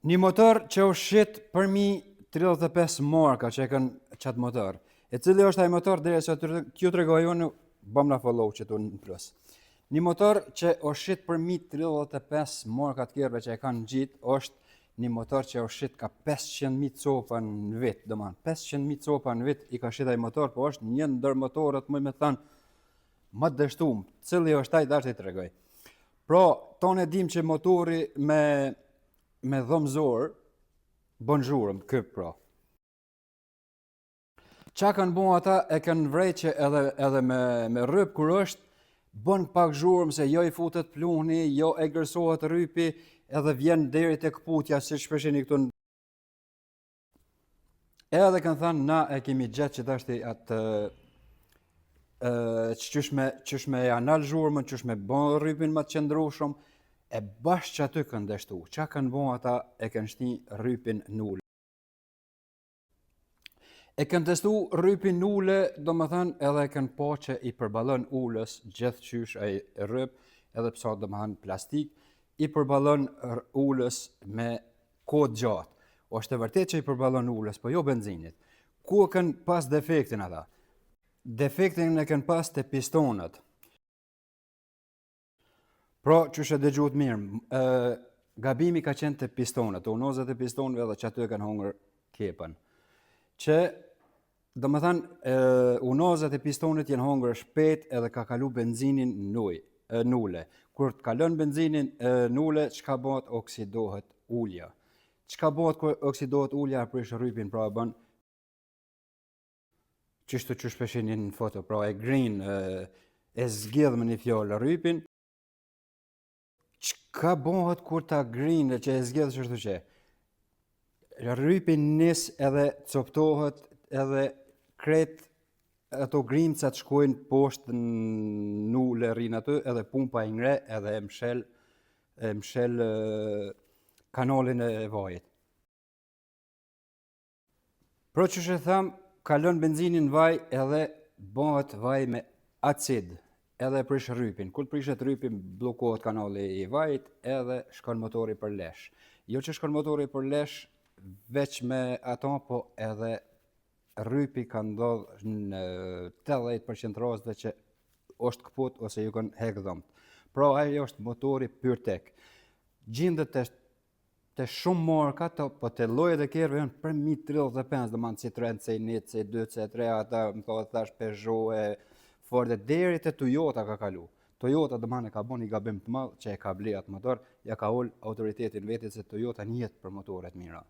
Një motor që u shit përmi 35 marka që e kanë qatë motor. E cili është ai motor, dhe se t'ju tregoj unë, bëm na follow që tu në plus. Një motor që u shit përmi 35 marka të tjerëve që e kanë gjitë, është një motor që u shit ka 500.000 copa në vit, domethënë 500.000 copa në vit i ka shit ai motor, po është një ndër motorët më thënë më të dështuar. Cili është ai, dash t'i tregoj. Pra, tonë e dim që motori me dhomzor bën zhurmë këp pra. Qa kanë bo ata e kanë vrejtë që edhe me rryp kur është, bën pak zhurmë se jo i futet pluhni, jo e gërsohet rrypi, edhe vjen deri tek kputja si shpeshini këtu. Edhe kanë thënë na e kemi gjetë që tashti atë qysh me anal zhurmën, qysh me bën rrypin më të qëndrueshëm, e bashkë që aty kanë dështu. Qa kanë bo ata e kanë shti rrypin n'ule. E kanë testu rrypin n'ule, do më thënë edhe e kanë po që i përballon ulës gjithë qysh ai rryp, edhe psa do më thënë plastik, i përballon ulës me kodë gjatë. Është e vërtet që i përballon ulës, po jo benzinit. Ku e kanë pas defektin ata? Defektin e kanë pas te pistonët. Pra, që shë dëgjut mirë, gabimi ka qenë të pistonët, unozat e pistonëve edhe që aty e kanë hongër kepën. Që, do më thanë, unozat e pistonët jenë hongër shpejt edhe ka kalu benzinin n'ule. Kur të kalon benzinin n'ule, çka bëhet oksidohet ulja. Çka bëhet kur oksidohet ulja, prish rrypin, pra bën qështu që shpeshini në foto, pra e green, e zgjedh me një fjallë rrypin. Çka bëhet kur ta green që e zgjedh çështu që? Rrypi nis edhe coptohet edhe krejt ato grimcat shkojnë poshtë n'ule rrin aty edhe pumpa i ngre edhe e mshel kanalin e vajit. Pro që e tham, kalon benzinin vaj edhe bëhet vaj me acid edhe prish rrypin. Kur prishet rrypin, bllokohet kanali i vajit edhe shkon motori për lesh. Jo që shkon motori për lesh veç me ato, po edhe rrypi ka ndodh në 80% rasteve që është kput ose ju kanë hek dhomt. Pra ai është motori Pyrtek. Gjendet te shumë marka, po te llojet e tjerëve janë për 35, domethënë Citroen C1, C2, C3, ata më thonë thash Peugeot, Ford deri te Toyota ka kalu. Toyota domethënë ka bën një gabim të madh që e ka ble atë motor, ja ka ul autoritetin vetit se Toyota njihet për motore të mira.